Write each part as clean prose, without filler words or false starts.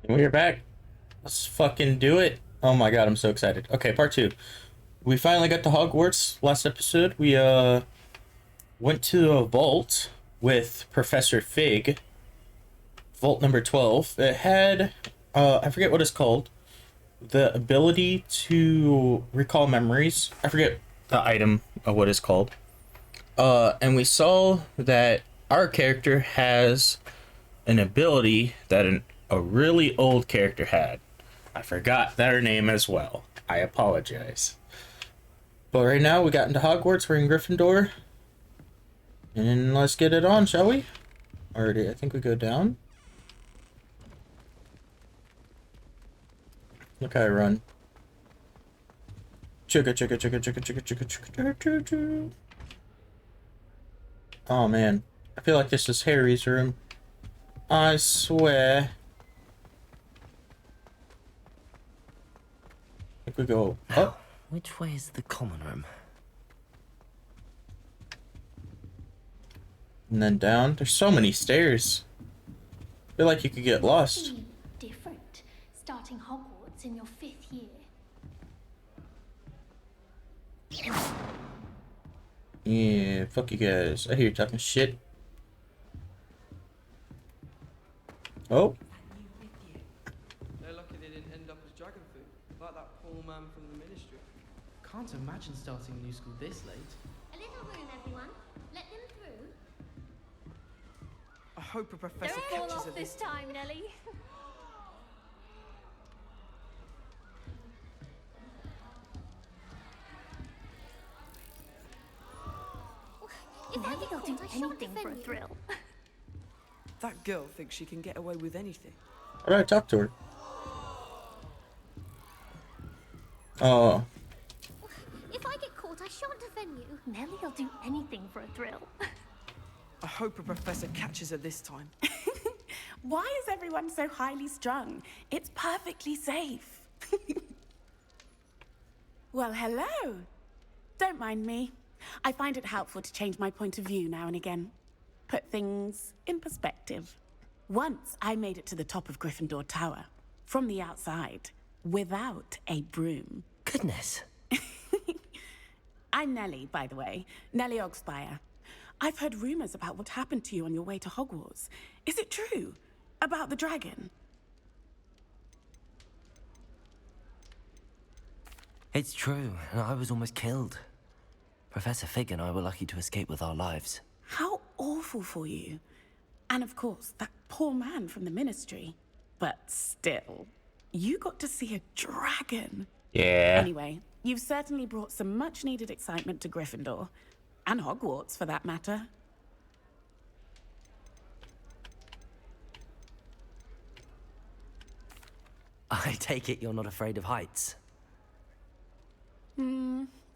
We're back. Let's fucking do it. Oh my god, I'm so excited. Okay, part two. We finally got to Hogwarts. Last episode, we went to a vault with Professor Fig. Vault number 12. It had I forget what it's called. The ability to recall memories. I forget the item of what it's called. And we saw that our character has an ability that a really old character had. I forgot their name as well. I apologize. But right now we got into Hogwarts. We're in Gryffindor. And let's get it on, shall we? Already, I think we go down. Look how I run. Chugga chugga chugga chugga chugga chugga chugga chugga chugga. Oh man. I feel like this is Harry's room. I swear. I think we go up. Which way is the common room? And then down. There's so many stairs. I feel like you could get lost. Different, starting Hogwarts in your 5th year. Yeah, fuck you guys. I hear you talking shit. Oh. They're lucky they didn't end up as dragon food, like that poor man from the ministry. Can't imagine starting a new school this late. A little room, everyone. Let them through. I hope a professor Don't fall catches off her this time, Nelly. If I think I'll do anything for a thrill. That girl thinks she can get away with anything. Alright, talk to her. Oh. If I get caught, I shan't defend you. Nelly'll do anything for a thrill. I hope a professor catches her this time. Why is everyone so highly strung? It's perfectly safe. Well, hello. Don't mind me. I find it helpful to change my point of view now and again. Put things in perspective. Once I made it to the top of Gryffindor Tower, from the outside, without a broom. Goodness. I'm Nellie, by the way. Nellie Ogspire. I've heard rumors about what happened to you on your way to Hogwarts. Is it true? About the dragon? It's true, and I was almost killed. Professor Fig and I were lucky to escape with our lives. How awful for you. And of course, that poor man from the ministry. But still, you got to see a dragon. Yeah. Anyway, you've certainly brought some much-needed excitement to Gryffindor. And Hogwarts, for that matter. I take it you're not afraid of heights.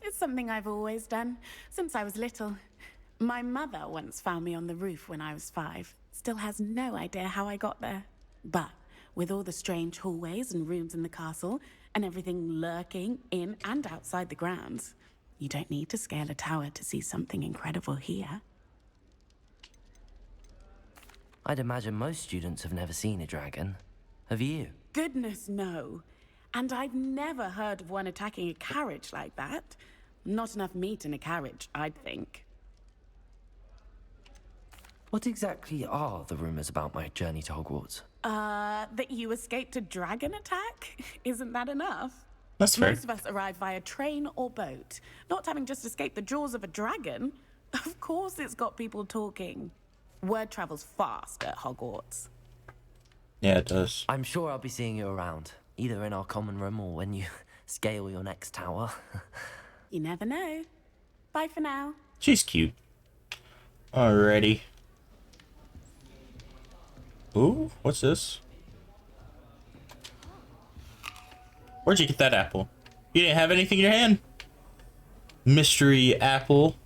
It's something I've always done, since I was little. My mother once found me on the roof when I was 5. Still has no idea how I got there. But with all the strange hallways and rooms in the castle, and everything lurking in and outside the grounds, you don't need to scale a tower to see something incredible here. I'd imagine most students have never seen a dragon. Have you? Goodness, no. And I've never heard of one attacking a carriage like that. Not enough meat in a carriage, I'd think. What exactly are the rumors about my journey to Hogwarts? That you escaped a dragon attack? Isn't that enough? That's fair. Most of us arrive via train or boat. Not having just escaped the jaws of a dragon. Of course it's got people talking. Word travels fast at Hogwarts. Yeah, it does. I'm sure I'll be seeing you around, either in our common room or when you scale your next tower. You never know. Bye for now. She's cute. Alrighty. Ooh, what's this? Where'd you get that apple? You didn't have anything in your hand? Mystery apple.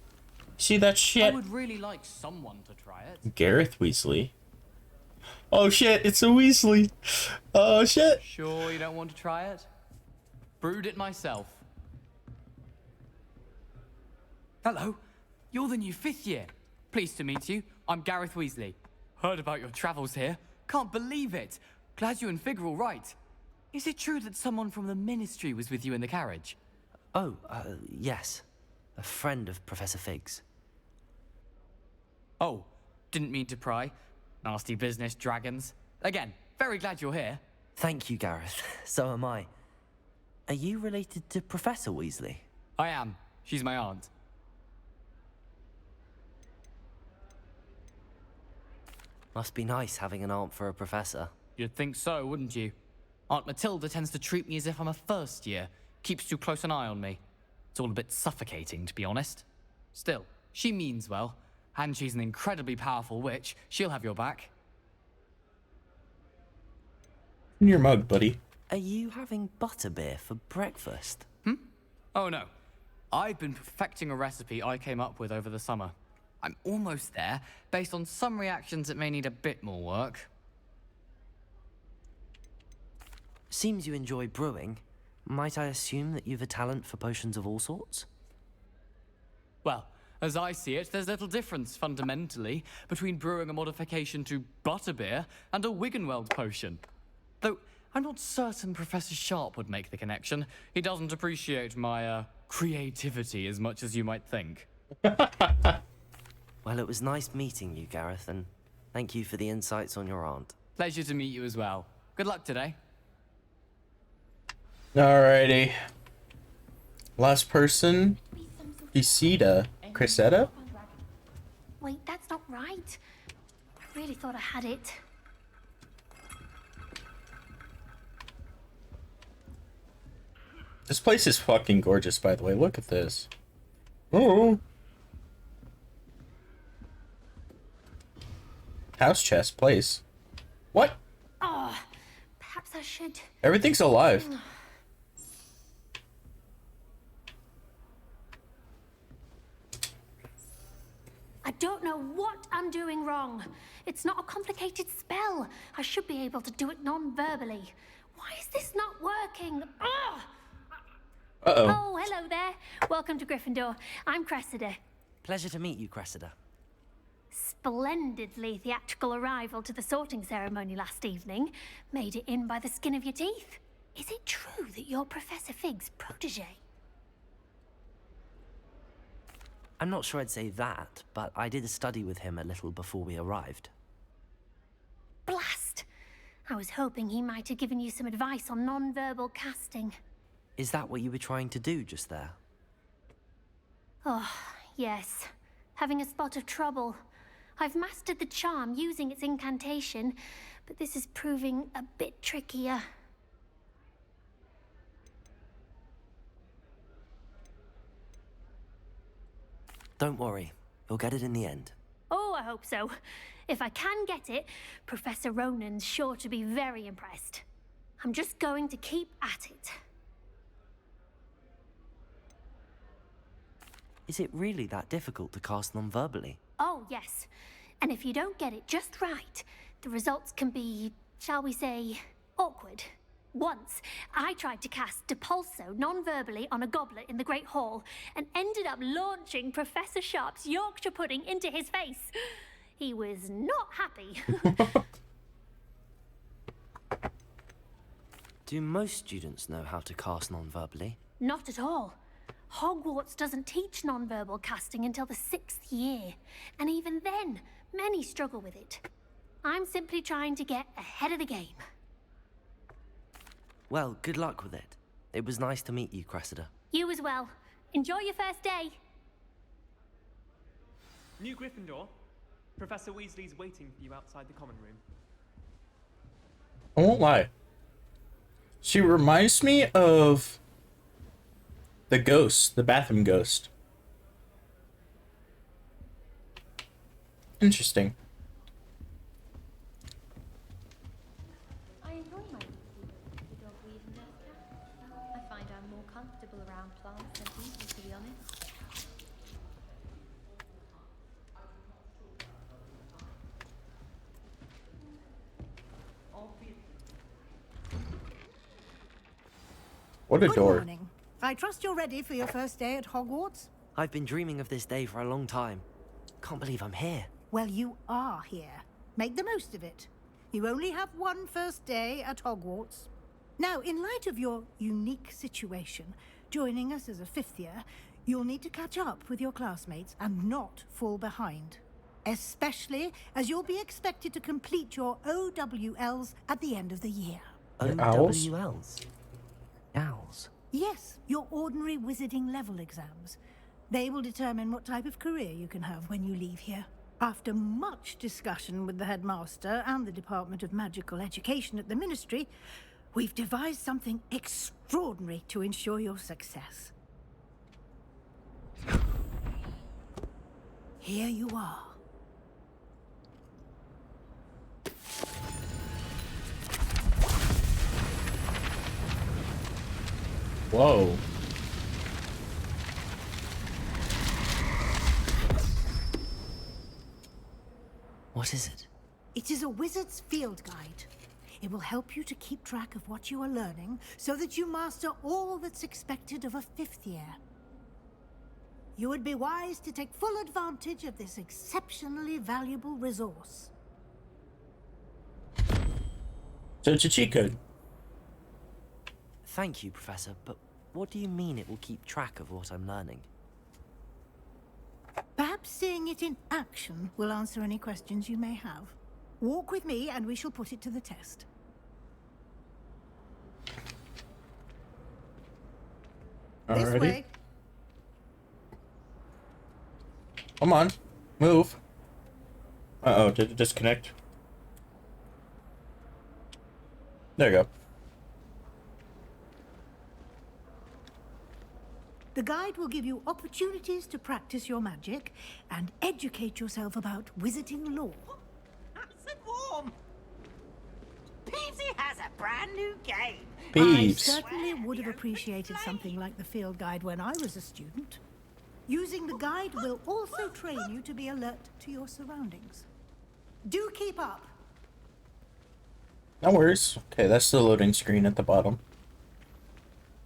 See that I shit? would really like someone to try it. Gareth Weasley. Oh shit, it's a Weasley. Oh shit. Sure you don't want to try it? Brewed it myself. Hello, you're the new 5th year. Pleased to meet you. I'm Gareth Weasley. Heard about your travels here. Can't believe it. Glad you and Fig are all right. Is it true that someone from the Ministry was with you in the carriage? Oh, yes. A friend of Professor Fig's. Oh, didn't mean to pry. Nasty business, dragons. Again, very glad you're here. Thank you, Gareth. So am I. Are you related to Professor Weasley? I am. She's my aunt. Must be nice having an aunt for a professor. You'd think so, wouldn't you? Aunt Matilda tends to treat me as if I'm a first year. Keeps too close an eye on me. It's all a bit suffocating, to be honest. Still, she means well. And she's an incredibly powerful witch. She'll have your back. In your mug, buddy. Are you having butterbeer for breakfast? Oh no. I've been perfecting a recipe I came up with over the summer. I'm almost there, based on some reactions that may need a bit more work. Seems you enjoy brewing. Might I assume that you've a talent for potions of all sorts? Well, as I see it, there's little difference, fundamentally, between brewing a modification to butterbeer and a Wiggenweld potion. Though, I'm not certain Professor Sharp would make the connection. He doesn't appreciate my, creativity as much as you might think. Well, it was nice meeting you, Gareth, and thank you for the insights on your aunt. Pleasure to meet you as well. Good luck today. Alrighty. Last person. Cressida. Cressida? Wait, that's not right. I really thought I had it. This place is fucking gorgeous, by the way. Look at this. Oh. House chest place. What? Oh, perhaps I should. Everything's alive. I don't know what I'm doing wrong. It's not a complicated spell. I should be able to do it non-verbally. Why is this not working? Ugh! Uh-oh. Oh, hello there. Welcome to Gryffindor. I'm Cressida. Pleasure to meet you, Cressida. Splendidly theatrical arrival to the sorting ceremony last evening. Made it in by the skin of your teeth. Is it true that you're Professor Fig's protege? I'm not sure I'd say that, but I did a study with him a little before we arrived. Blast! I was hoping he might have given you some advice on non-verbal casting. Is that what you were trying to do just there? Oh, yes. Having a spot of trouble. I've mastered the charm using its incantation, but this is proving a bit trickier. Don't worry, you'll get it in the end. Oh, I hope so. If I can get it, Professor Ronan's sure to be very impressed. I'm just going to keep at it. Is it really that difficult to cast non-verbally? Oh, yes. And if you don't get it just right, the results can be, shall we say, awkward. Once, I tried to cast Depulso non-verbally on a goblet in the Great Hall and ended up launching Professor Sharp's Yorkshire pudding into his face. He was not happy. Do most students know how to cast non-verbally? Not at all. Hogwarts doesn't teach non-verbal casting until the 6th year. And even then, many struggle with it. I'm simply trying to get ahead of the game. Well, good luck with it. It was nice to meet you, Cressida. You as well. Enjoy your first day. New Gryffindor. Professor Weasley's waiting for you outside the common room. I won't lie. She reminds me of the ghost, the bathroom ghost. Interesting. I enjoy my the dog weed and death cat. I find I'm more comfortable around plants than people, to be honest. What a Good door. morning. I trust you're ready for your first day at Hogwarts? I've been dreaming of this day for a long time. Can't believe I'm here. Well, you are here. Make the most of it. You only have one first day at Hogwarts. Now, in light of your unique situation, joining us as a fifth year, you'll need to catch up with your classmates and not fall behind. Especially as you'll be expected to complete your OWLs at the end of the year. Owls? OWLs? Owls? Yes, your ordinary wizarding level exams. They will determine what type of career you can have when you leave here. After much discussion with the headmaster and the Department of Magical Education at the Ministry, we've devised something extraordinary to ensure your success. Here you are. Whoa. What is it? It is a wizard's field guide. It will help you to keep track of what you are learning so that you master all that's expected of a fifth year. You would be wise to take full advantage of this exceptionally valuable resource. So it's a cheat code. Thank you, Professor, but what do you mean it will keep track of what I'm learning? Perhaps seeing it in action will answer any questions you may have. Walk with me and we shall put it to the test. This Alrighty. way. Come on. Move. Uh-oh, did it disconnect? There you go. The guide will give you opportunities to practice your magic and educate yourself about wizarding lore. Nice and warm. Peavesy has a brand new game. Peeves. I certainly would have appreciated something like the field guide when I was a student. Using the guide will also train you to be alert to your surroundings. Do keep up. No worries. Okay, that's the loading screen at the bottom.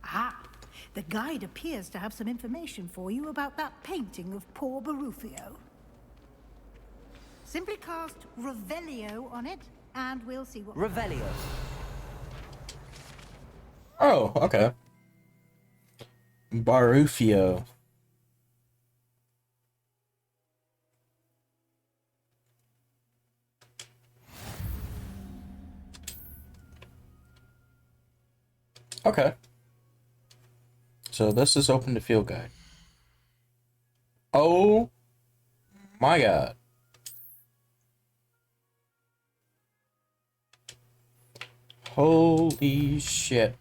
Ah, the guide appears to have some information for you about that painting of poor Barufio. Simply cast Revelio on it, and we'll see what... Revelio. Oh, okay. Barufio. Okay. So this is open to field guide. Oh my god. Holy shit.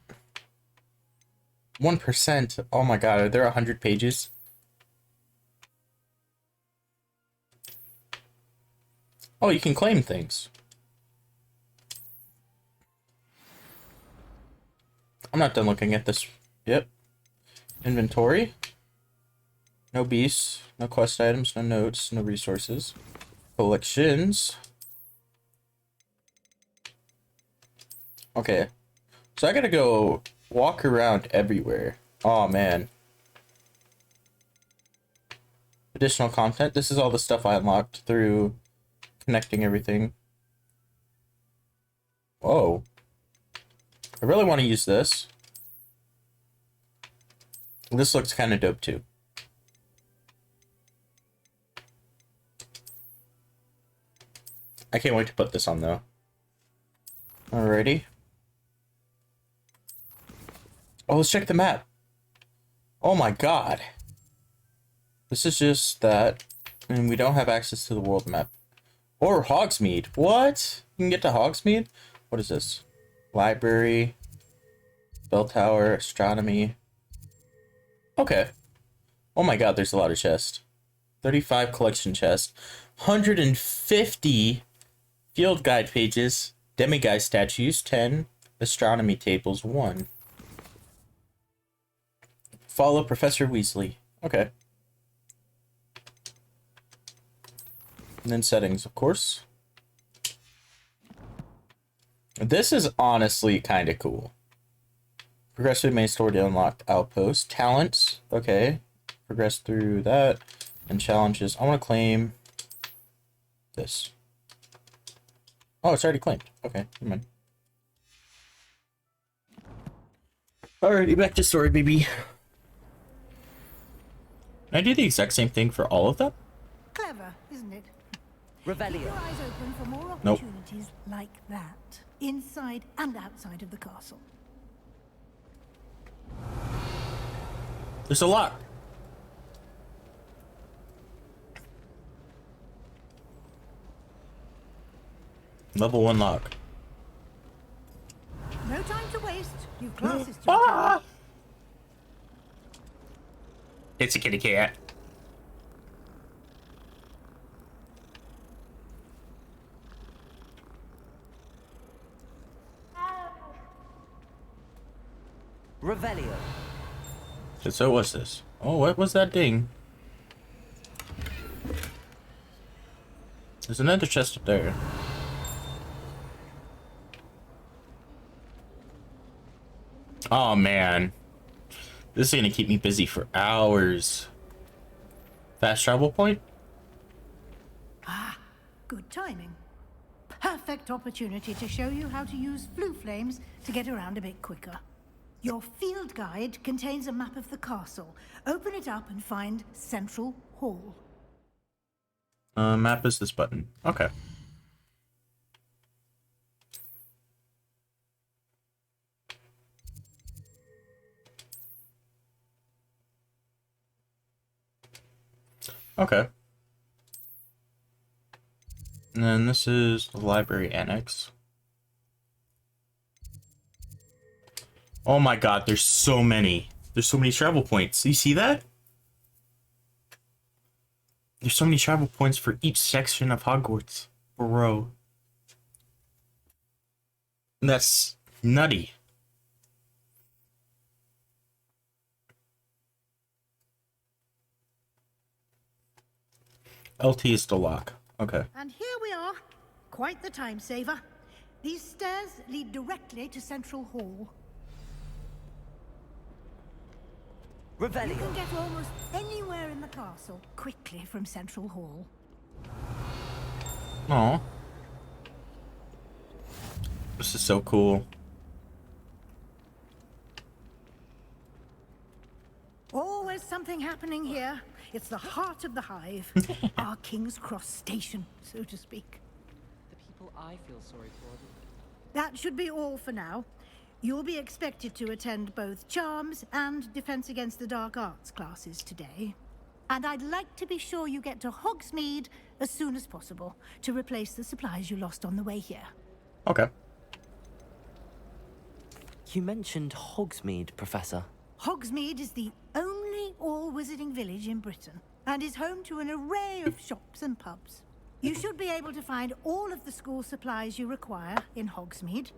1%. Oh my god, are there 100 pages? Oh, you can claim things. I'm not done looking at this. Yep. Inventory. No beasts, no quest items, no notes, no resources. Collections. Okay. So I gotta go walk around everywhere. Oh man. Additional content. This is all the stuff I unlocked through connecting everything. Whoa. I really want to use this. This looks kind of dope too. I can't wait to put this on though. Alrighty. Oh, let's check the map. Oh my god. This is just that. And we don't have access to the world map. Or Hogsmeade. What? You can get to Hogsmeade? What is this? Library. Bell tower. Astronomy. Okay. Oh my god, there's a lot of chests. 35 collection chests. 150 field guide pages. Demiguise statues. 10. Astronomy tables. 1. Follow Professor Weasley. Okay. And then settings, of course. This is honestly kind of cool. Progress through main store to unlock outpost. Talents. Okay. Progress through that. And challenges. I want to claim this. Oh, it's already claimed. Okay, never mind. Alrighty, back to story, baby. Can I do the exact same thing for all of them? Clever, isn't it? Revelio. Keep your eyes open for more Nope. opportunities like that, inside and outside of the castle. There's a lock. Level 1 lock. No time to waste. You've classes to attend. Ah! It's a kitty cat. Revelio. So what's this? Oh, what was that ding? There's another chest up there. Oh man. This is gonna keep me busy for hours. Fast travel point? Ah, good timing. Perfect opportunity to show you how to use flue flames to get around a bit quicker. Your field guide contains a map of the castle. Open it up and find Central Hall. Map is this button. Okay. Okay. And then this is the library annex. Oh my god, there's so many. There's so many travel points. You see that? There's so many travel points for each section of Hogwarts. Bro. That's nutty. LT is the lock. Okay. And here we are. Quite the time saver. These stairs lead directly to Central Hall. You Revelio. can get almost anywhere in the castle quickly from Central Hall. Aw. This is so cool. Always something happening here. It's the heart of the hive. Our King's Cross station, so to speak. The people I feel sorry for. That should be all for now. You'll be expected to attend both Charms and Defense Against the Dark Arts classes today. And I'd like to be sure you get to Hogsmeade as soon as possible to replace the supplies you lost on the way here. Okay. You mentioned Hogsmeade, Professor. Hogsmeade is the only all-wizarding village in Britain and is home to an array of shops and pubs. You should be able to find all of the school supplies you require in Hogsmeade.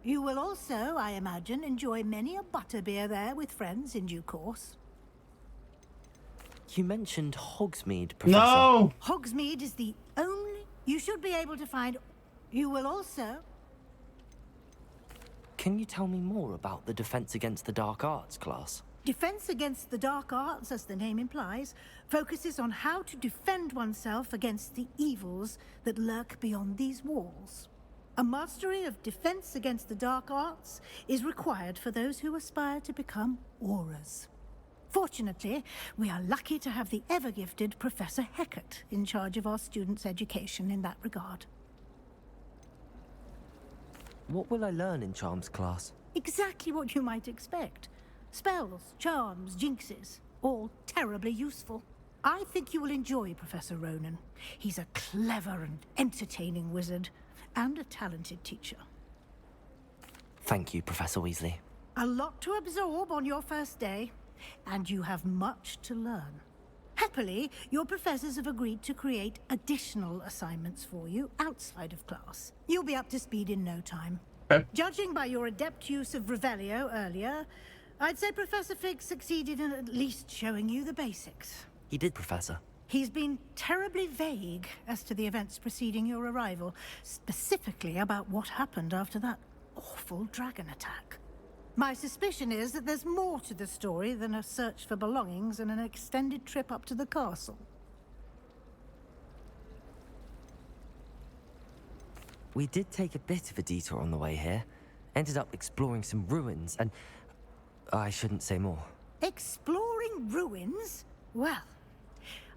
You will also, I imagine, enjoy many a butterbeer there with friends in due course. You mentioned Hogsmeade, Professor. No! Hogsmeade is the only... You should be able to find... You will also... Can you tell me more about the Defense Against the Dark Arts class? Defense Against the Dark Arts, as the name implies, focuses on how to defend oneself against the evils that lurk beyond these walls. A mastery of Defense Against the Dark Arts is required for those who aspire to become Aurors. Fortunately, we are lucky to have the ever-gifted Professor Hecat in charge of our students' education in that regard. What will I learn in Charms class? Exactly what you might expect. Spells, charms, jinxes, all terribly useful. I think you will enjoy Professor Ronan. He's a clever and entertaining wizard, and a talented teacher. Thank you, Professor Weasley. A lot to absorb on your first day, and you have much to learn. Happily, your professors have agreed to create additional assignments for you outside of class. You'll be up to speed in no time. Okay. Judging by your adept use of Revelio earlier, I'd say Professor Fig succeeded in at least showing you the basics. He did, Professor. He's been terribly vague as to the events preceding your arrival, specifically about what happened after that awful dragon attack. My suspicion is that there's more to the story than a search for belongings and an extended trip up to the castle. We did take a bit of a detour on the way here. Ended up exploring some ruins and... I shouldn't say more. Exploring ruins? Well,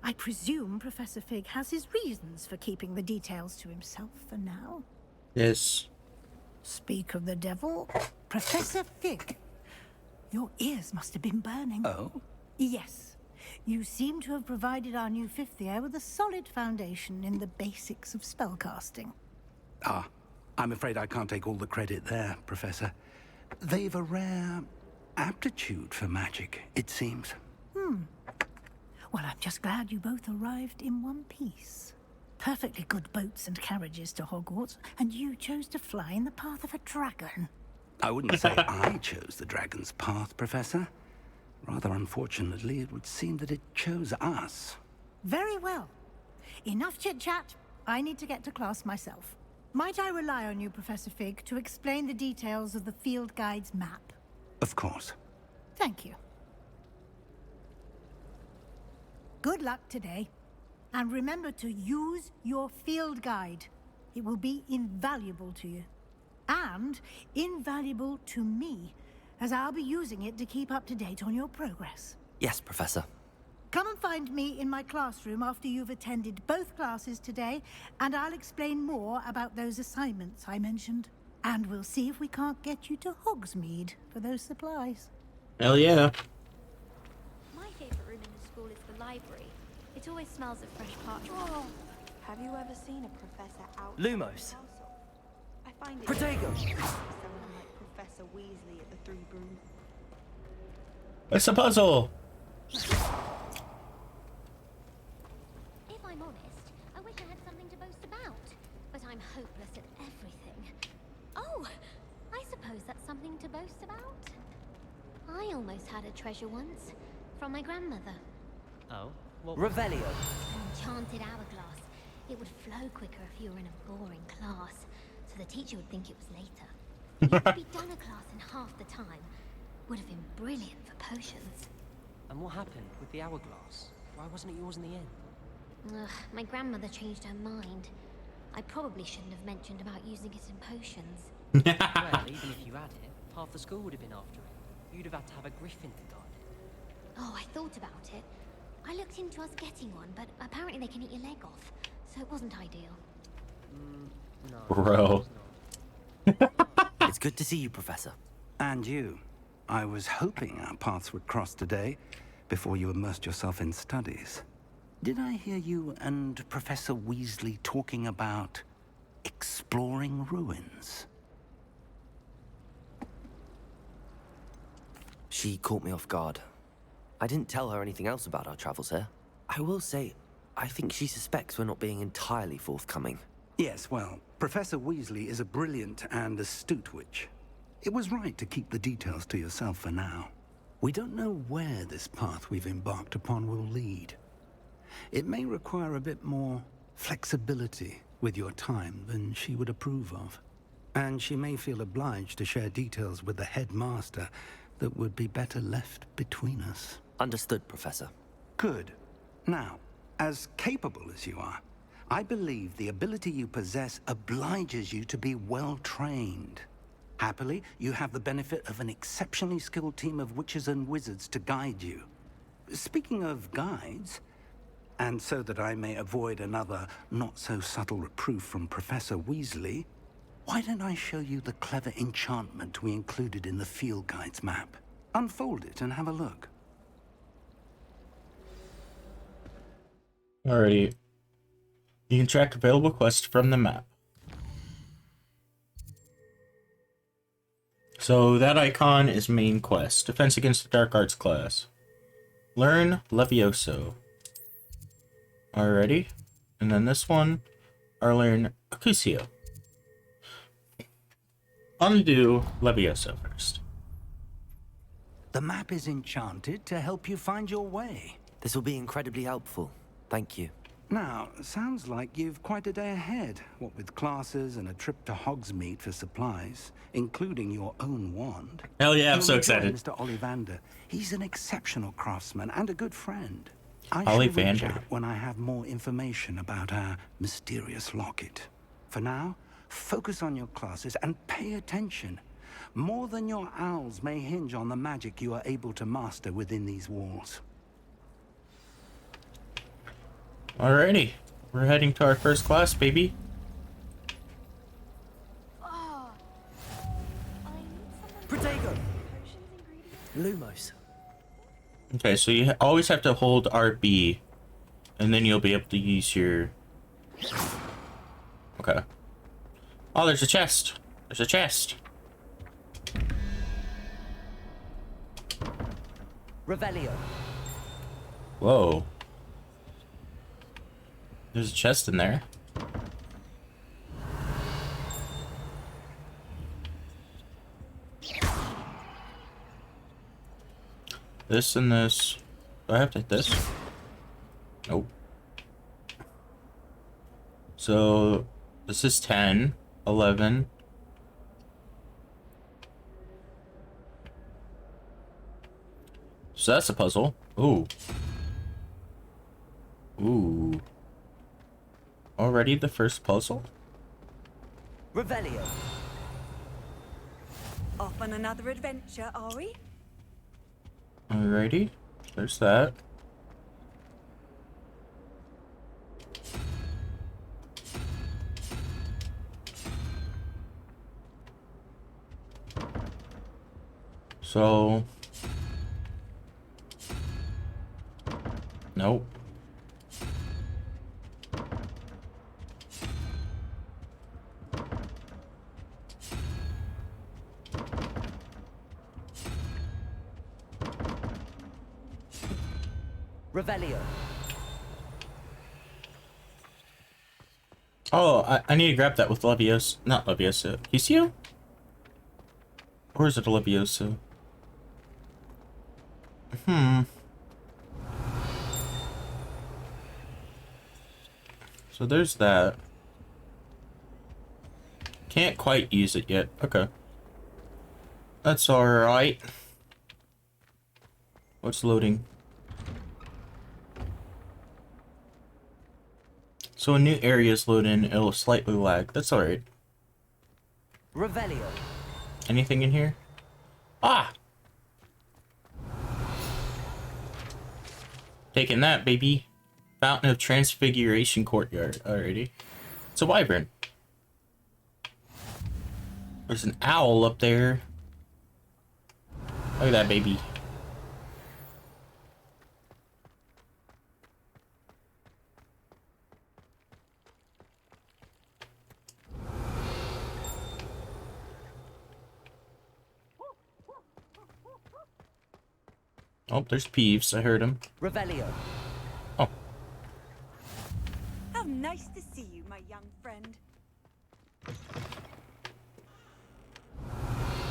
I presume Professor Fig has his reasons for keeping the details to himself for now. Yes. Speak of the devil, Professor Fig. Your ears must have been burning. Oh? Yes. You seem to have provided our new fifth year with a solid foundation in the basics of spellcasting. Ah, I'm afraid I can't take all the credit there, Professor. They've a rare aptitude for magic, it seems. Well, I'm just glad you both arrived in one piece. Perfectly good boats and carriages to Hogwarts, and you chose to fly in the path of a dragon. I wouldn't say I chose the dragon's path, Professor. Rather unfortunately, it would seem that it chose us. Very well. Enough chit-chat. I need to get to class myself. Might I rely on you, Professor Fig, to explain the details of the field guide's map? Of course. Thank you. Good luck today. And remember to use your field guide. It will be invaluable to you. And invaluable to me, as I'll be using it to keep up to date on your progress. Yes, Professor. Come and find me in my classroom after you've attended both classes today, and I'll explain more about those assignments I mentioned. And we'll see if we can't get you to Hogsmeade for those supplies. Hell yeah. My favourite room in the school is the library. It always smells of fresh parchment. Oh, have you ever seen a professor out? Lumos. I find it Protego. someone like Professor Weasley at the Three Broom. It's a puzzle. If I'm honest, I wish I had something to boast about. But I'm hopeless at everything. Oh, I suppose that's something to boast about. I almost had a treasure once, from my grandmother. Oh? What? Revelio. An enchanted hourglass. It would flow quicker if you were in a boring class, so the teacher would think it was later. You could be done a class in half the time. Would have been brilliant for potions. And what happened with the hourglass? Why wasn't it yours in the end? Ugh, my grandmother changed her mind. I probably shouldn't have mentioned about using it in potions. Well, even if you had it, half the school would have been after it. You'd have had to have a griffin to guard it. Oh, I thought about it. I looked into us getting one, but apparently they can eat your leg off, so it wasn't ideal. No. Bro. It's good to see you, Professor. And you. I was hoping our paths would cross today, before you immersed yourself in studies. Did I hear you and Professor Weasley talking about exploring ruins? She caught me off guard. I didn't tell her anything else about our travels here. I will say, I think she suspects we're not being entirely forthcoming. Yes, well, Professor Weasley is a brilliant and astute witch. It was right to keep the details to yourself for now. We don't know where this path we've embarked upon will lead. It may require a bit more flexibility with your time than she would approve of. And she may feel obliged to share details with the headmaster that would be better left between us. Understood, Professor. Good. Now, as capable as you are, I believe the ability you possess obliges you to be well trained. Happily, you have the benefit of an exceptionally skilled team of witches and wizards to guide you. Speaking of guides, and so that I may avoid another not-so-subtle reproof from Professor Weasley, why don't I show you the clever enchantment we included in the field guide's map? Unfold it and have a look. Alrighty. You can track available quests from the map. So that icon is main quest. Defense against the Dark Arts class. Learn Levioso. Alrighty. And then this one, I learn Accio. I'm gonna do Levioso first. The map is enchanted to help you find your way. This will be incredibly helpful. Thank you. Now, sounds like you've quite a day ahead, what with classes and a trip to Hogsmeade for supplies, including your own wand. Hell yeah, I'm You'll so enjoy excited. Mr. Ollivander. He's an exceptional craftsman and a good friend. I shall reach Ollivander. out when I have more information about our mysterious locket. For now, Focus on your classes and pay attention. More than your owls may hinge on the magic you are able to master within these walls. Alrighty. We're heading to our first class, baby. Protego! Lumos. Okay, so you always have to hold RB, and then you'll be able to use your... Okay. Oh, there's a chest. There's a chest. Revelio. Whoa. There's a chest in there. This and this. Do I have to hit this? Nope. So this is 10, 11. So that's a puzzle. Ooh. Ooh. Already the first puzzle? Revelio. Off on another adventure, are we? Alrighty. There's that. So... Nope. Revelio. Oh, I need to grab that with Levioso. Not Levioso. Accio? Or is it a Levioso? So there's that. Can't quite use it yet. Okay. That's alright. What's loading? So when new areas load in, it'll slightly lag. That's alright. Revelio. Anything in here? Ah! Taking that, baby. Fountain of Transfiguration Courtyard. Alrighty. It's a wyvern. There's an owl up there. Look at that, baby. Oh, there's Peeves. I heard him. Revelio. Oh. How nice to see you, my young friend.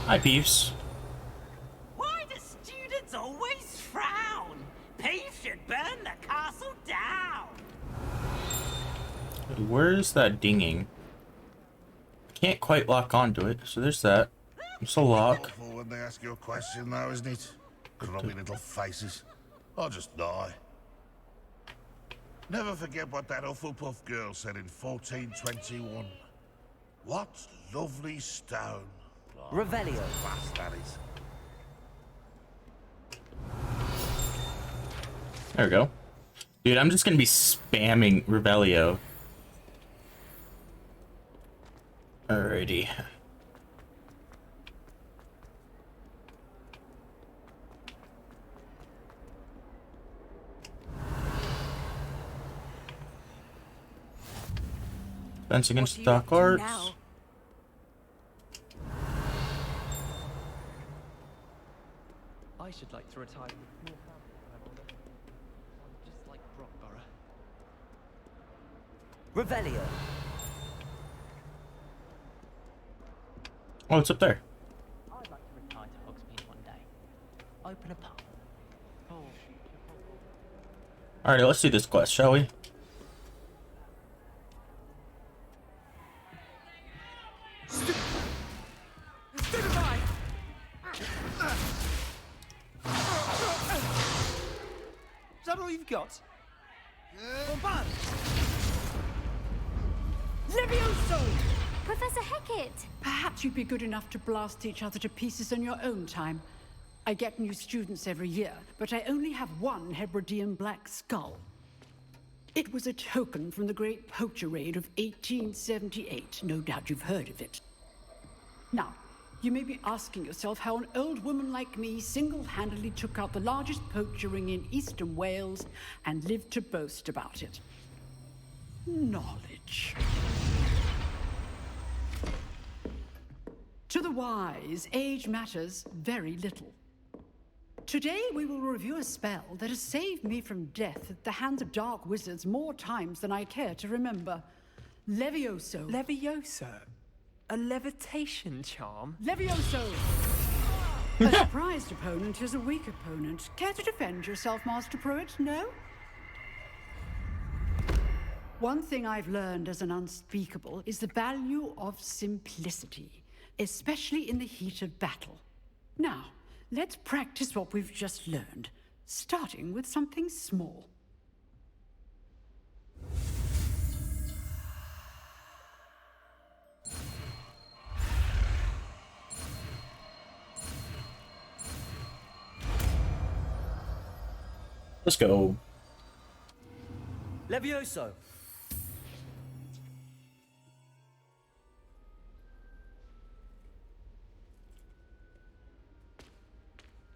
Hi, Peeves. Why do students always frown? Peeves should burn the castle down. Where's that dinging? Can't quite lock onto it, so there's that. It's a lock. Awful when they ask you a question, though, isn't it? Grubby little faces. I'll just die. Never forget what that Hufflepuff girl said in 1421. What lovely stone. Oh, Revelio. Fast that is. There we go. Dude, I'm just gonna be spamming Revelio. Alrighty. Defense against dark arts. I should like to retire with more family when I'm older. I'm just like Brockborough. Revelio. Oh, it's up there. I'd like to retire to Hogsmeade one day. Open a pub. Oh. Alright, let's do this quest, shall we? Is that all you've got? Bombard! Levioso! Professor Hecat! Perhaps you'd be good enough to blast each other to pieces in your own time. I get new students every year, but I only have one Hebridean black skull. It was a token from the Great Poacher Raid of 1878. No doubt you've heard of it. Now, you may be asking yourself how an old woman like me single-handedly took out the largest poacher ring in eastern Wales and lived to boast about it. Knowledge. To the wise, age matters very little. Today we will review a spell that has saved me from death at the hands of dark wizards more times than I care to remember. Levioso. Levioso? A levitation charm? Levioso! A surprised opponent is a weak opponent. Care to defend yourself, Master Pruitt? No? One thing I've learned as an unspeakable is the value of simplicity, especially in the heat of battle. Now, let's practice what we've just learned, starting with something small. Let's go. Levioso!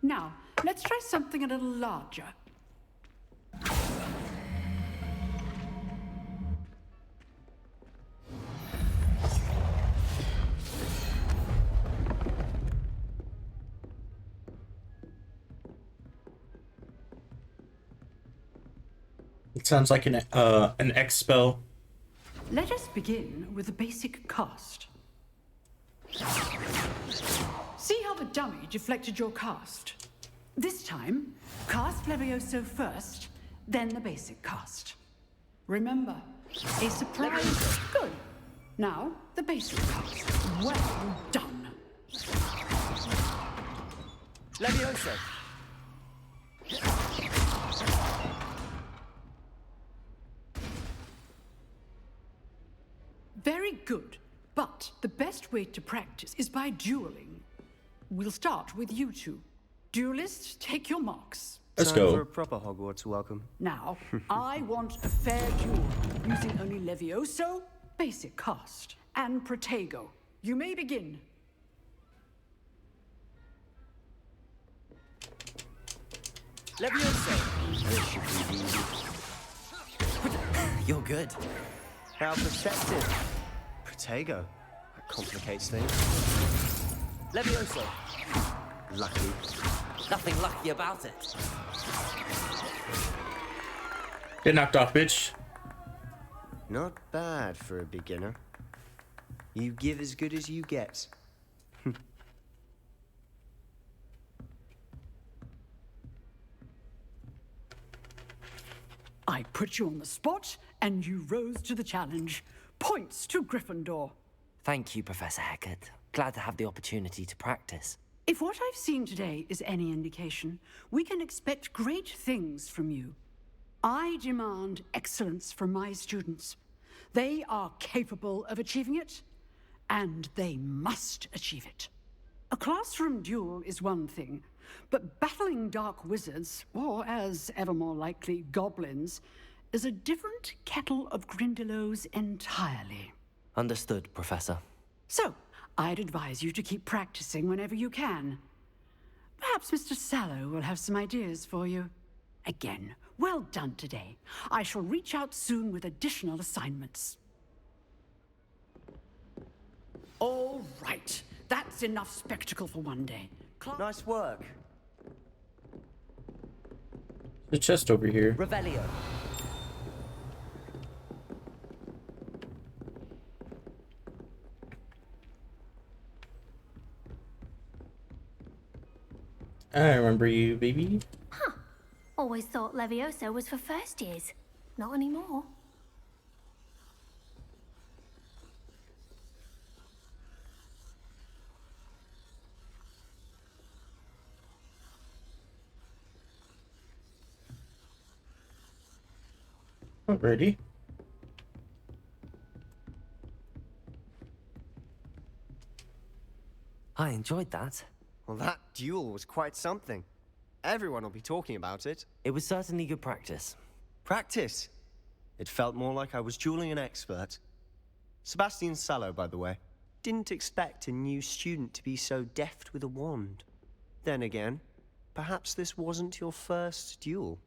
Now, let's try something a little larger. It sounds like an X spell. Let us begin with the basic cast. See how the dummy deflected your cast? This time, cast Levioso first, then the basic cast. Remember, a surprise. Good. Now, the basic cast. Well done. Levioso! Very good. But the best way to practice is by dueling. We'll start with you two. Duelists, take your marks. Let's go. For a proper Hogwarts welcome. Now, I want a fair duel, using only Levioso, basic cast, and Protego. You may begin. Levioso! This should be easy. You're good. How perceptive. Protego. That complicates things. Levioso! Lucky. Nothing lucky about it. Get knocked off, bitch. Not bad for a beginner. You give as good as you get. I put you on the spot, and you rose to the challenge. Points to Gryffindor. Thank you, Professor Hecat. Glad to have the opportunity to practice. If what I've seen today is any indication, we can expect great things from you. I demand excellence from my students. They are capable of achieving it, and they must achieve it. A classroom duel is one thing, but battling dark wizards, or as ever more likely, goblins, is a different kettle of Grindylows entirely. Understood, Professor. So, I'd advise you to keep practicing whenever you can. Perhaps Mr. Sallow will have some ideas for you. Again, well done today. I shall reach out soon with additional assignments. All right. That's enough spectacle for one day. Nice work. The chest over here. Revelio. I remember you, baby. Huh. Always thought Levioso was for first years. Not anymore. Alrighty. I enjoyed that. Well, that duel was quite something. Everyone will be talking about it. It was certainly good practice. Practice? It felt more like I was dueling an expert. Sebastian Sallow, by the way. Didn't expect a new student to be so deft with a wand. Then again, perhaps this wasn't your first duel.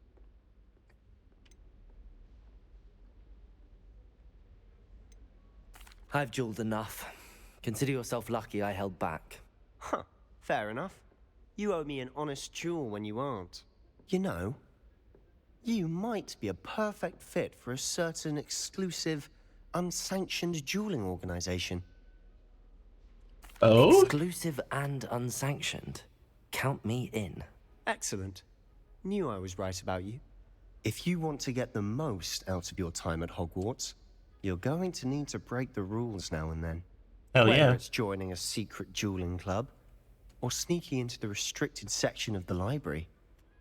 I've dueled enough. Consider yourself lucky I held back. Huh, fair enough. You owe me an honest duel when you aren't. You know, you might be a perfect fit for a certain exclusive, unsanctioned dueling organization. Oh? Exclusive and unsanctioned. Count me in. Excellent. Knew I was right about you. If you want to get the most out of your time at Hogwarts, you're going to need to break the rules now and then. Hell Whether yeah. it's joining a secret dueling club, or sneaking into the restricted section of the library,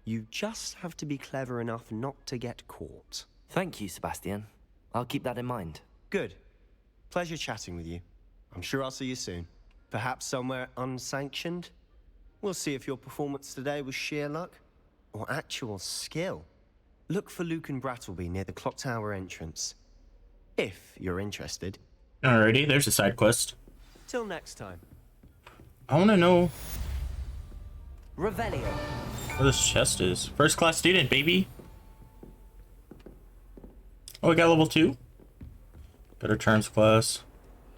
you just have to be clever enough not to get caught. Thank you, Sebastian. I'll keep that in mind. Good. Pleasure chatting with you. I'm sure I'll see you soon. Perhaps somewhere unsanctioned? We'll see if your performance today was sheer luck or actual skill. Look for Luke and Brattleby near the clock tower entrance. If you're interested. Alrighty, there's a side quest. Till next time. I want to know Revelio. where this chest is. First class student, baby. Oh, we got level 2. Better terms class.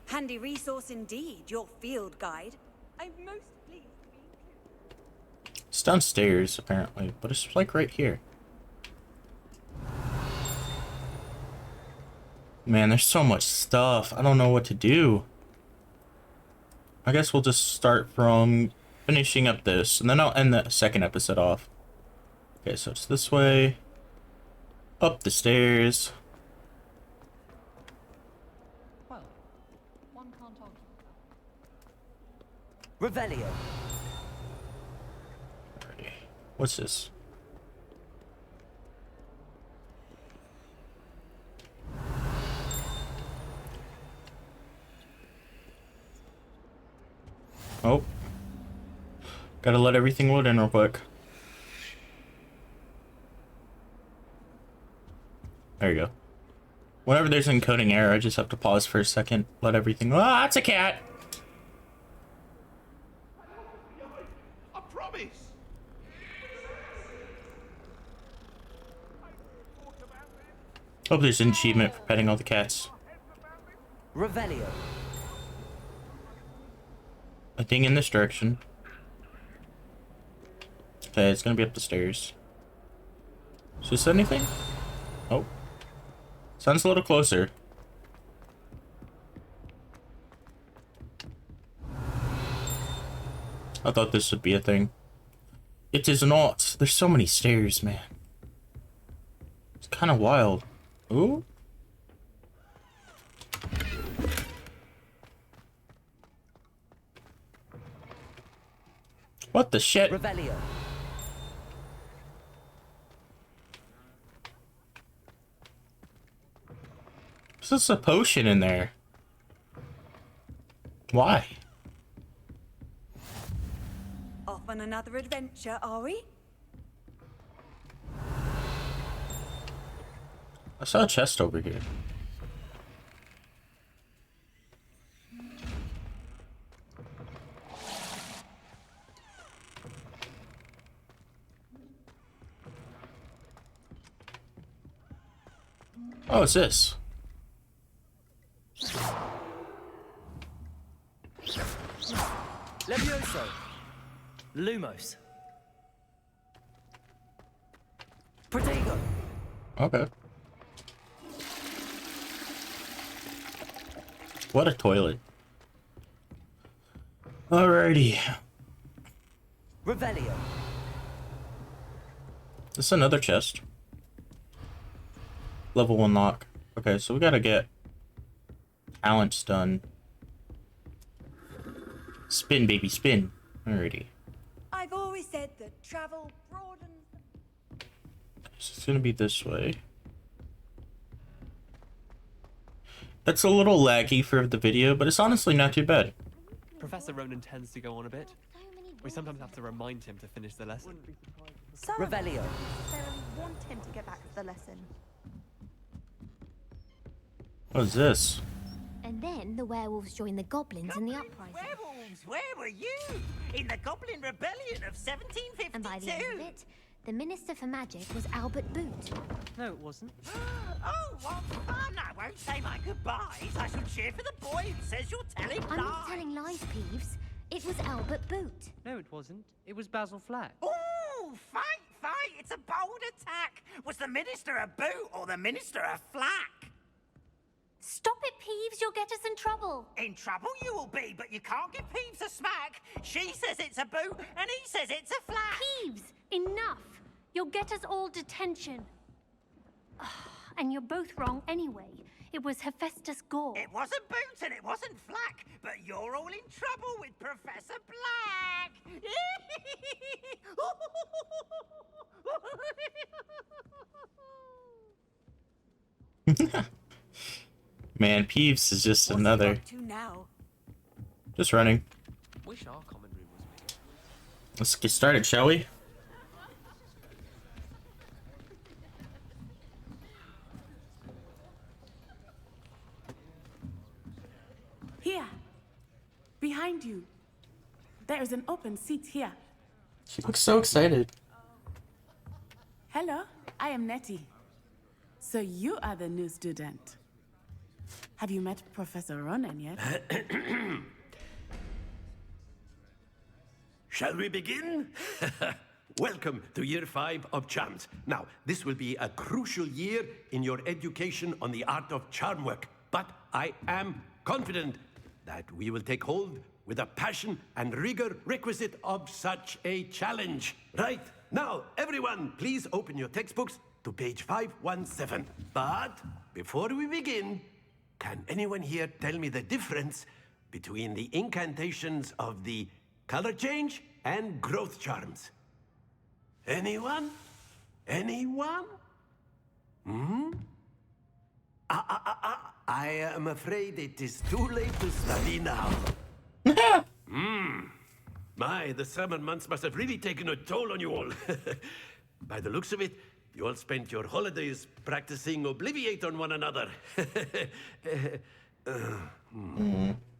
Handy resource indeed, your field guide. I'm most pleased to be included. It's downstairs, apparently, but it's like right here. Man, there's so much stuff. I don't know what to do. I guess we'll just start from finishing up this, and then I'll end the second episode off. Okay, so it's this way. Up the stairs. Well, one can't argue. Revelio. Alrighty. What's this? Oh. Gotta let everything load in real quick. There you go. Whenever there's an encoding error, I just have to pause for a second, let everything... Ah, it's a cat! I promise. Hope there's an achievement for petting all the cats. Revelio. A thing in this direction. Okay, it's gonna be up the stairs. Is this anything? Oh. Sounds a little closer. I thought this would be a thing. It is not. There's so many stairs, man. It's kind of wild. Ooh. What the shit? Revelio. There's a potion in there. Why? Off on another adventure, are we? I saw a chest over here. Oh, it's this. Levioso. Lumos. Protego. Okay. What a toilet. Alrighty. Revelio. This is another chest. Level 1 lock. Okay, so we gotta get talents done. Spin, baby, spin. Alrighty. I've always said that travel broadens. So it's gonna be this way. That's a little laggy for the video, but it's honestly not too bad. Professor Ronan tends to go on a bit. We sometimes have to remind him to finish the lesson. So Revelio. they want him to get back to the lesson. What is this? And then the werewolves join the goblins in the uprising. Werewolves, where were you? In the Goblin Rebellion of 1752? And by the end of it, the Minister for Magic was Albert Boot. No, it wasn't. Oh, what fun! I won't say my goodbyes. I shall cheer for the boy who says you're telling lies. I'm not telling lies, Peeves. It was Albert Boot. No, it wasn't. It was Basil Flack. Oh, fight! It's a bold attack. Was the Minister a boot or the Minister a flack? Stop it, Peeves. You'll get us in trouble. In trouble you will be, but you can't give Peeves a smack. She says it's a boot, and he says it's a flack. Peeves, enough. You'll get us all detention. And you're both wrong anyway. It was Hephaestus Gore. It wasn't boot and it wasn't flack, but you're all in trouble with Professor Black. Man, Peeves is just another. To now? Just running. Wish our common room was bigger. Let's get started, shall we? Here. Behind you. There is an open seat here. She looks so excited. Hello, I am Nettie. So you are the new student. Have you met Professor Ronan yet? Shall we begin? Welcome to Year 5 of Charms. Now, this will be a crucial year in your education on the art of charm work, but I am confident that we will take hold with the passion and rigor requisite of such a challenge. Right, now, everyone, please open your textbooks to page 517. But before we begin, can anyone here tell me the difference between the incantations of the color change and growth charms? Anyone? Anyone? I am afraid it is too late to study now. My, the summer months must have really taken a toll on you all. By the looks of it, you all spent your holidays practicing Obliviate on one another.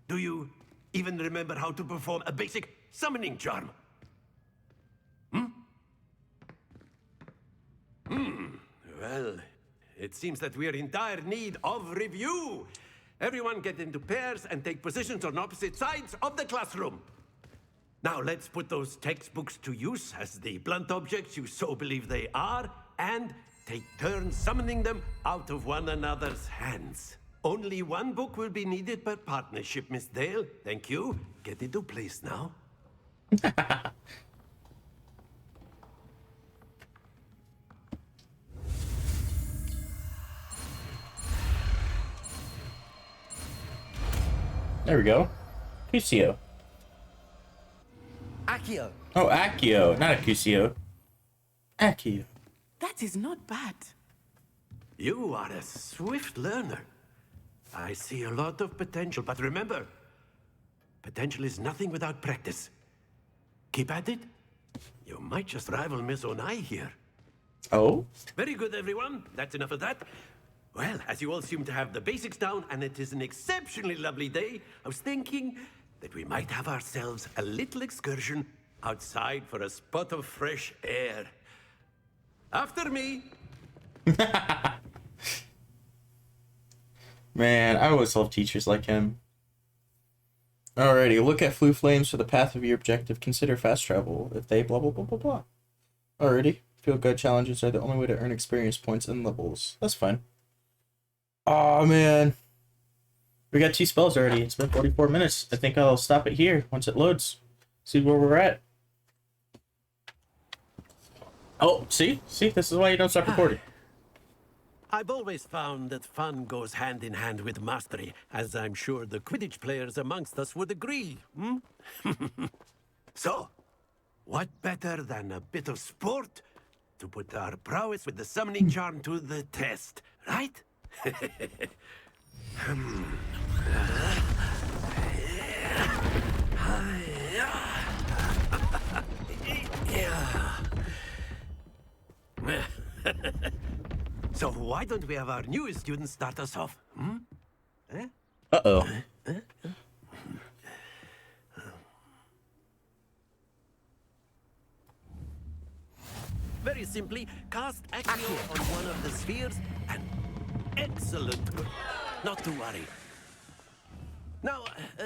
Do you even remember how to perform a basic summoning charm? Well, it seems that we are in dire need of review. Everyone get into pairs and take positions on opposite sides of the classroom. Now let's put those textbooks to use as the blunt objects you so believe they are, and take turns summoning them out of one another's hands. Only one book will be needed per partnership, Miss Dale. Thank you. Get into place now. There we go. Accio. Accio. Oh, Accio, not Accio. Accio. That is not bad. You are a swift learner. I see a lot of potential, but remember, potential is nothing without practice. Keep at it. You might just rival Miss Onai here. Oh? Very good, everyone. That's enough of that. Well, as you all seem to have the basics down, and it is an exceptionally lovely day, I was thinking that we might have ourselves a little excursion outside for a spot of fresh air. After me. Man, I always love teachers like him. Alrighty, look at Flu Flames for the path of your objective. Consider fast travel if they blah blah blah blah blah. Alrighty, feel good challenges are the only way to earn experience points and levels. That's fine. Aw, man. We got 2 spells already. It's been 44 minutes. I think I'll stop it here once it loads. See where we're at. Oh, see? See? This is why you don't stop recording. I've always found that fun goes hand in hand with mastery, as I'm sure the Quidditch players amongst us would agree. So, what better than a bit of sport to put our prowess with the summoning charm to the test, right? So why don't we have our newest student start us off? Hmm? Eh? Uh-oh. Very simply, cast Accio on one of the spheres, and excellent. Not to worry. Now,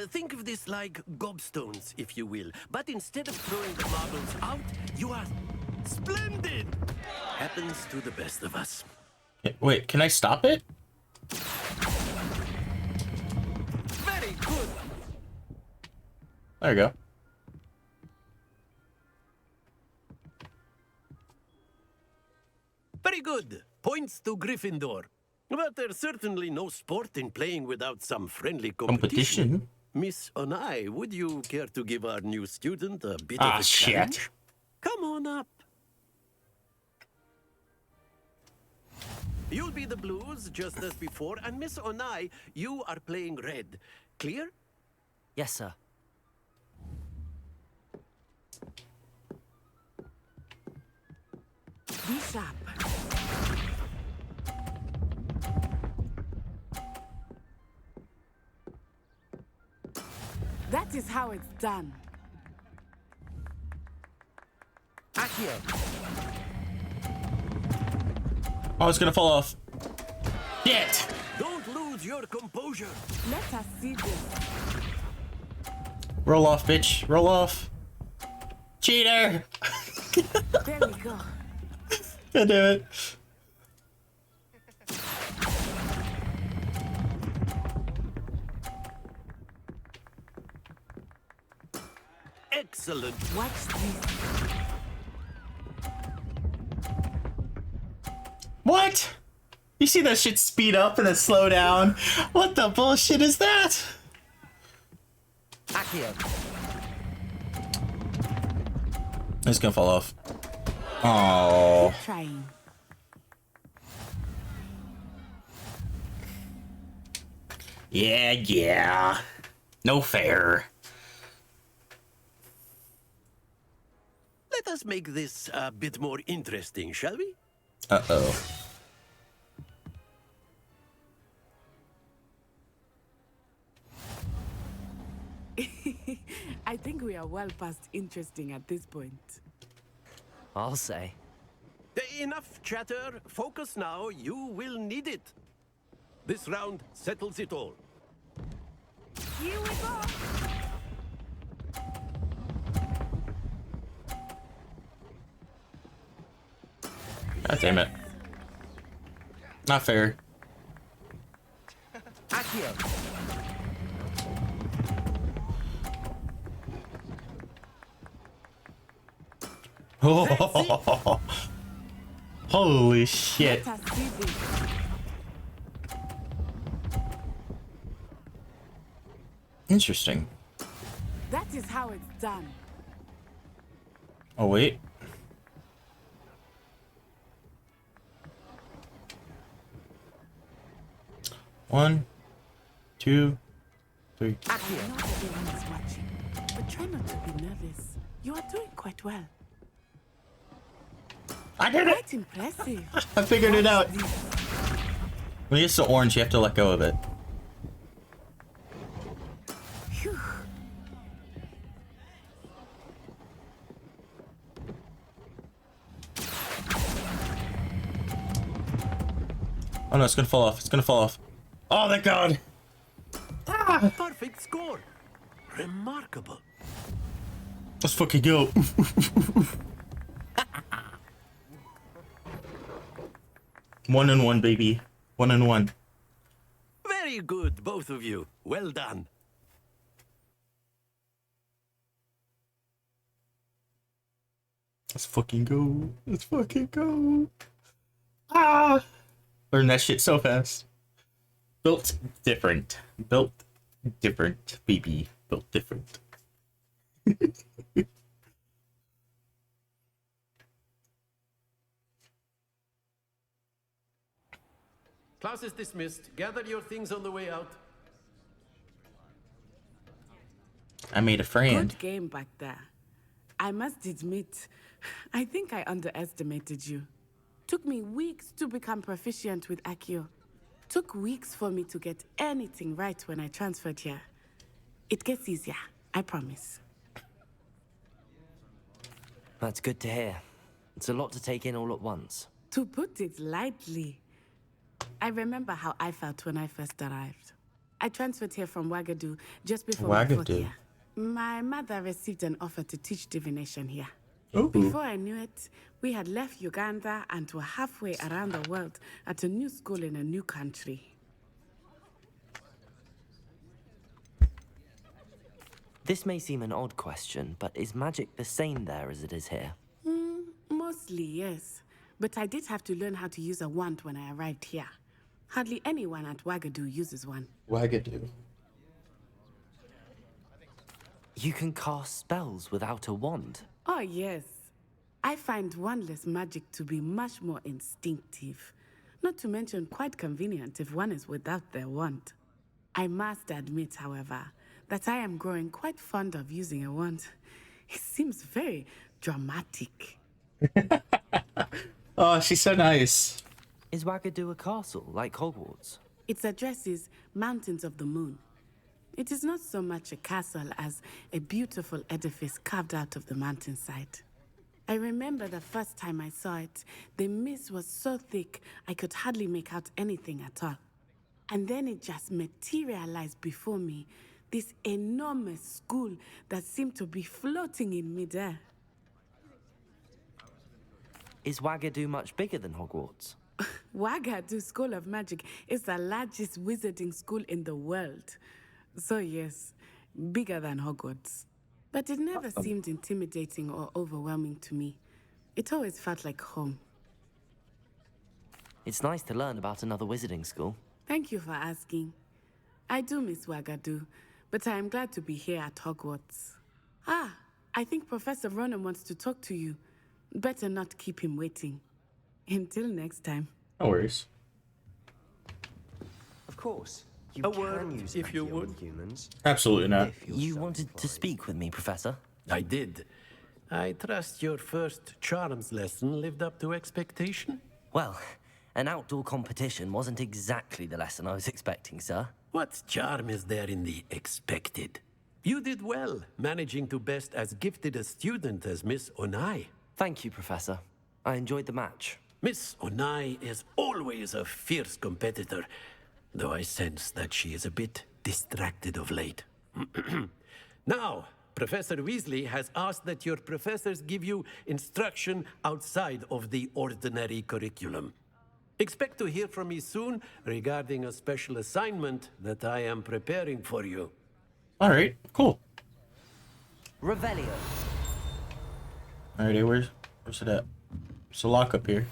think of this like gobstones, if you will. But instead of throwing the marbles out, you are splendid! Happens to the best of us. Wait, can I stop it? Very good! There you go. Very good. Points to Gryffindor. But there's certainly no sport in playing without some friendly competition. Miss Onai, would you care to give our new student a bit of a challenge? Shit. Come on up. You'll be the blues, just as before, and Miss Onai, you are playing red. Clear? Yes, sir. Be sharp. That is how it's done. Accio. Oh, it's gonna fall off. Shit! Don't lose your composure. Let us see this. Roll off, bitch. Roll off. Cheater! There we go. I do it. Excellent. Watch this. What? You see that shit speed up and then slow down? What the bullshit is that? Accio. It's gonna fall off. Oh. Trying. Yeah. No fair. Let us make this a bit more interesting, shall we? Uh-oh. I think we are well past interesting at this point. I'll say. Enough chatter. Focus now. You will need it. This round settles it all. Here we go. God damn it. Not fair. Accio. Oh. Holy shit. Let us see this. Interesting. That is how it's done. Oh, wait. One, two, three. I know everyone is watching, but try not to be nervous. You are doing quite well. I did it! Quite impressive. I figured it out. When you get so orange, you have to let go of it. Phew. Oh no, it's gonna fall off. It's gonna fall off. Oh, thank God! Ah. Perfect score. Remarkable. Let's fucking go. 1-1, baby. 1-1. Very good, both of you. Well done. Let's fucking go. Let's fucking go. Ah! Learn that shit so fast. Built different. Built different, baby. Built different. Class is dismissed. Gather your things on the way out. I made a friend. Good game back there. I must admit, I think I underestimated you. Took me weeks to become proficient with Accio. Took weeks for me to get anything right when I transferred here. It gets easier, I promise. That's good to hear. It's a lot to take in all at once. To put it lightly, I remember how I felt when I first arrived. I transferred here from Wagadu just before my fourth year. My mother received an offer to teach divination here. Ooh. Before I knew it, we had left Uganda and were halfway around the world at a new school in a new country. This may seem an odd question, but is magic the same there as it is here? Mostly, yes. But I did have to learn how to use a wand when I arrived here. Hardly anyone at Wagadu uses one. Wagadu. You can cast spells without a wand? Oh, yes. I find wandless magic to be much more instinctive. Not to mention quite convenient if one is without their wand. I must admit, however, that I am growing quite fond of using a wand. It seems very dramatic. Oh, she's so nice. Is Wagadu a castle, like Hogwarts? Its address is Mountains of the Moon. It is not so much a castle as a beautiful edifice carved out of the mountainside. I remember the first time I saw it, the mist was so thick I could hardly make out anything at all. And then it just materialized before me, this enormous school that seemed to be floating in midair. Is Wagadu much bigger than Hogwarts? Wagadu School of Magic is the largest wizarding school in the world. So yes, bigger than Hogwarts. But it never seemed intimidating or overwhelming to me. It always felt like home. It's nice to learn about another wizarding school. Thank you for asking. I do miss Wagadu, but I am glad to be here at Hogwarts. Ah, I think Professor Ronan wants to talk to you. Better not keep him waiting. Until next time. No worries. Of course. A word, if you would. Humans. Absolutely not. You wanted to speak with me, Professor? I did. I trust your first charms lesson lived up to expectation? Well, an outdoor competition wasn't exactly the lesson I was expecting, sir. What charm is there in the expected? You did well, managing to best as gifted a student as Miss Onai. Thank you, Professor. I enjoyed the match. Miss Onai is always a fierce competitor, though I sense that she is a bit distracted of late. Now, Professor Weasley has asked that your professors give you instruction outside of the ordinary curriculum. Expect to hear from me soon regarding a special assignment that I am preparing for you. All right, cool. Revelio. Alrighty, where's it at? There's a lock up here.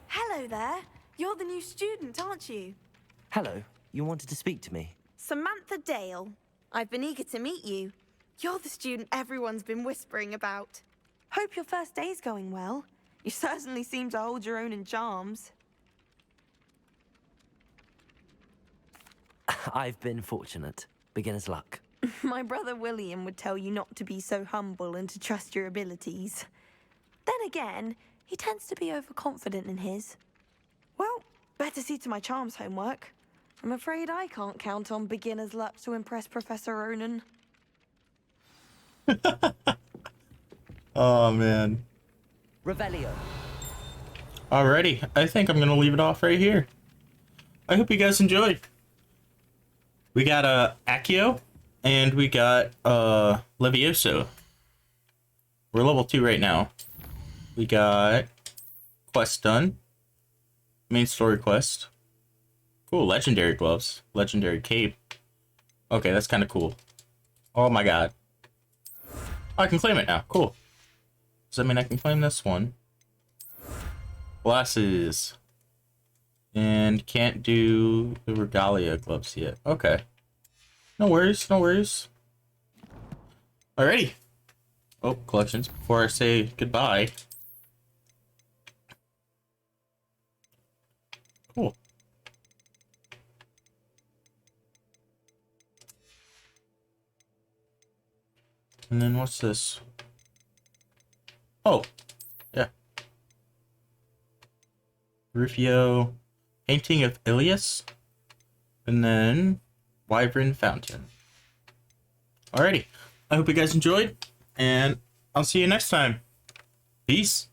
Hello there. You're the new student, aren't you? Hello. You wanted to speak to me? Samantha Dale. I've been eager to meet you. You're the student everyone's been whispering about. Hope your first day's going well. You certainly seem to hold your own in charms. I've been fortunate. Beginner's luck. My brother William would tell you not to be so humble and to trust your abilities. Then again, he tends to be overconfident in his. Well, better see to my charms homework. I'm afraid I can't count on beginner's luck to impress Professor Ronan. Oh, man. Revelio. Alrighty, I think I'm gonna leave it off right here. I hope you guys enjoyed. We got Accio, and we got Levioso. We're level 2 right now. We got quest done. Main story quest. Cool, legendary gloves. Legendary cape. Okay, that's kind of cool. Oh my god. Oh, I can claim it now. Cool. Does that mean I can claim this one? Glasses. And can't do the regalia gloves yet. Okay. No worries, no worries. Alrighty. Oh, collections. Before I say goodbye, And then what's this? Oh, yeah. Rufio, painting of Ilias, and then Wyvern Fountain. Alrighty, I hope you guys enjoyed, and I'll see you next time. Peace.